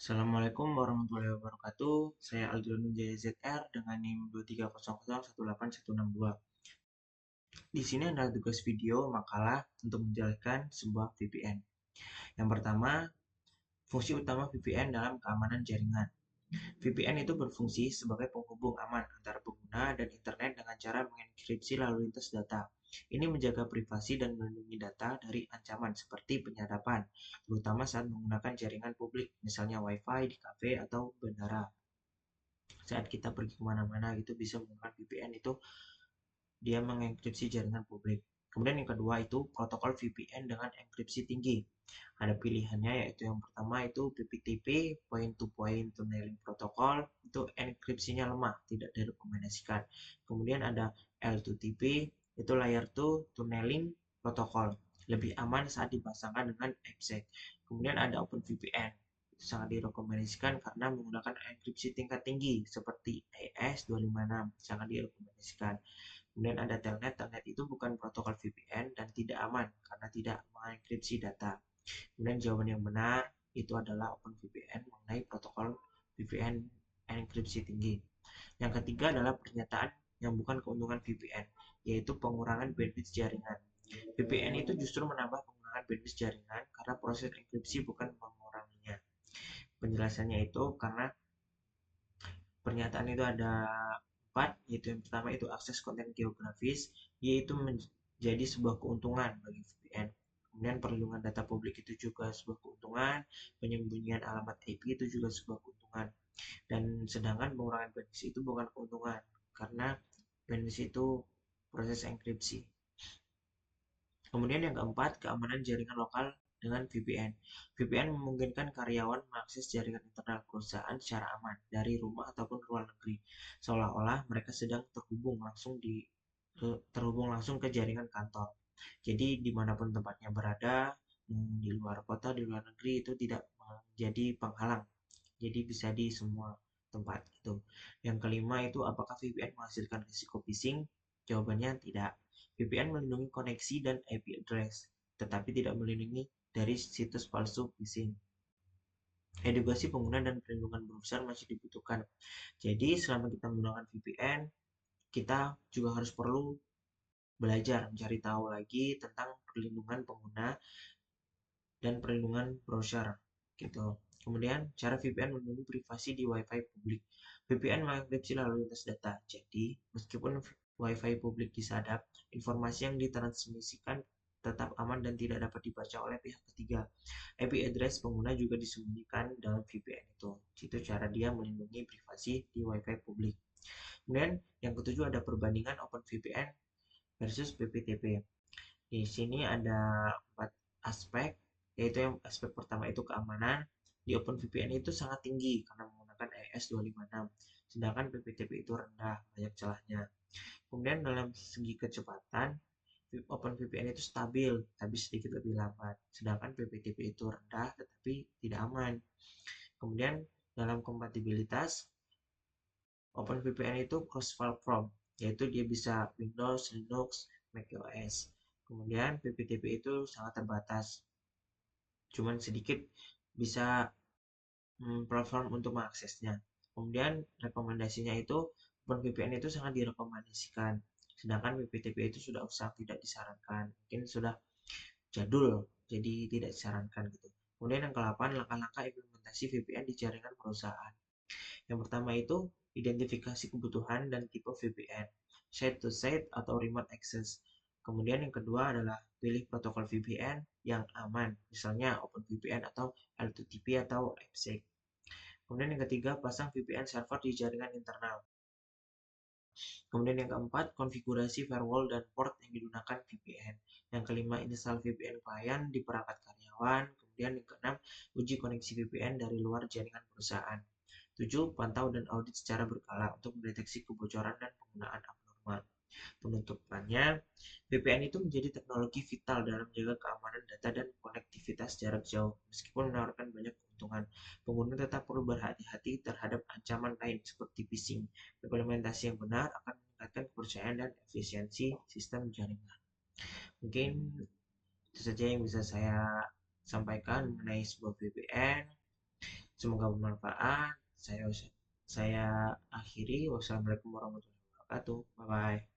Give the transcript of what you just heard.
Assalamualaikum warahmatullahi wabarakatuh. Saya Aldron Jaya ZR dengan NIM 230018162. Di sini ada tugas video makalah untuk menjelaskan sebuah VPN. Yang pertama, fungsi utama VPN dalam keamanan jaringan. VPN itu berfungsi sebagai penghubung aman antara pengguna dan internet dengan cara mengenkripsi lalu lintas data. Ini menjaga privasi dan melindungi data dari ancaman seperti penyadapan, terutama saat menggunakan jaringan publik, misalnya Wi-Fi di kafe atau bandara. Saat kita pergi kemana-mana gitu bisa menggunakan VPN itu dia mengenkripsi jaringan publik. Kemudian yang kedua itu protokol VPN dengan enkripsi tinggi. Ada pilihannya yaitu yang pertama itu PPTP point to point tunneling protocol, itu enkripsinya lemah, tidak direkomendasikan. Kemudian ada L2TP, itu layer 2 tunneling protocol, lebih aman saat dipasangkan dengan AppSec. Kemudian ada OpenVPN, itu sangat direkomendasikan karena menggunakan enkripsi tingkat tinggi seperti AES256, sangat direkomendasikan. Kemudian ada Telnet. Telnet itu bukan protokol VPN dan tidak aman karena tidak mengenkripsi data. Kemudian jawaban yang benar itu adalah OpenVPN mengenai protokol VPN enkripsi tinggi. Yang ketiga adalah pernyataan yang bukan keuntungan VPN, yaitu pengurangan bandwidth jaringan. VPN itu justru menambah pengurangan bandwidth jaringan karena proses enkripsi bukan menguranginya. Penjelasannya itu karena pernyataan itu ada empat, yaitu yang pertama itu akses konten geografis, yaitu menjadi sebuah keuntungan bagi VPN. Kemudian perlindungan data publik itu juga sebuah keuntungan, penyembunyian alamat IP itu juga sebuah keuntungan. Dan sedangkan pengurangan bandwidth itu bukan keuntungan, karena bandwidth itu proses enkripsi. Kemudian yang keempat, keamanan jaringan lokal dengan VPN. VPN memungkinkan karyawan mengakses jaringan internal perusahaan secara aman dari rumah ataupun luar negeri, seolah-olah mereka sedang terhubung langsung ke jaringan kantor. Jadi dimanapun tempatnya berada, di luar kota, di luar negeri itu tidak menjadi penghalang. Jadi bisa di semua tempat gitu. Yang kelima itu apakah VPN menghasilkan risiko phishing? Jawabannya tidak. VPN melindungi koneksi dan IP address, tetapi tidak melindungi dari situs palsu phishing. Edukasi pengguna dan perlindungan browser masih dibutuhkan. Jadi selama kita menggunakan VPN, kita juga harus perlu belajar mencari tahu lagi tentang perlindungan pengguna dan perlindungan browser gitu. Kemudian cara VPN melindungi privasi di Wi-Fi publik. VPN mengenkripsi lalu lintas data. Jadi, meskipun Wi-Fi publik disadap, informasi yang ditransmisikan tetap aman dan tidak dapat dibaca oleh pihak ketiga. IP address pengguna juga disembunyikan dalam VPN itu. Itu cara dia melindungi privasi di Wi-Fi publik. Kemudian yang ketujuh ada perbandingan OpenVPN versus PPTP. Di sini ada 4 aspek, yaitu yang aspek pertama itu keamanan. Di OpenVPN itu sangat tinggi karena menggunakan AES256, sedangkan PPTP itu rendah, banyak celahnya. Kemudian dalam segi kecepatan, OpenVPN itu stabil, tapi sedikit lebih lambat, sedangkan PPTP itu rendah tetapi tidak aman. Kemudian dalam kompatibilitas, OpenVPN itu cross-platform, yaitu dia bisa Windows, Linux, macOS. Kemudian PPTP itu sangat terbatas, cuman sedikit bisa platform untuk mengaksesnya. Kemudian rekomendasinya itu OpenVPN itu sangat direkomendasikan, sedangkan PPTP itu sudah usang, tidak disarankan, mungkin sudah jadul, jadi tidak disarankan gitu. Kemudian yang ke-8, langkah-langkah implementasi VPN di jaringan perusahaan. Yang pertama itu identifikasi kebutuhan dan tipe VPN, site to site atau remote access. Kemudian yang kedua adalah pilih protokol VPN yang aman, misalnya OpenVPN atau L2TP atau AppSec. Kemudian yang ketiga, pasang VPN server di jaringan internal. Kemudian yang keempat, konfigurasi firewall dan port yang digunakan VPN. Yang kelima, install VPN client di perangkat karyawan. Kemudian yang keenam, uji koneksi VPN dari luar jaringan perusahaan. 7. Pantau dan audit secara berkala untuk mendeteksi kebocoran dan penggunaan abnormal. Penutupannya, VPN itu menjadi teknologi vital dalam menjaga keamanan data dan konektivitas jarak jauh. Meskipun menawarkan banyak keuntungan, pengguna tetap perlu berhati-hati terhadap ancaman lain seperti phishing. Implementasi yang benar akan meningkatkan kepercayaan dan efisiensi sistem jaringan. Mungkin itu saja yang bisa saya sampaikan mengenai sebuah VPN. Semoga bermanfaat. Saya akhiri. Wassalamualaikum warahmatullahi wabarakatuh. Bye bye.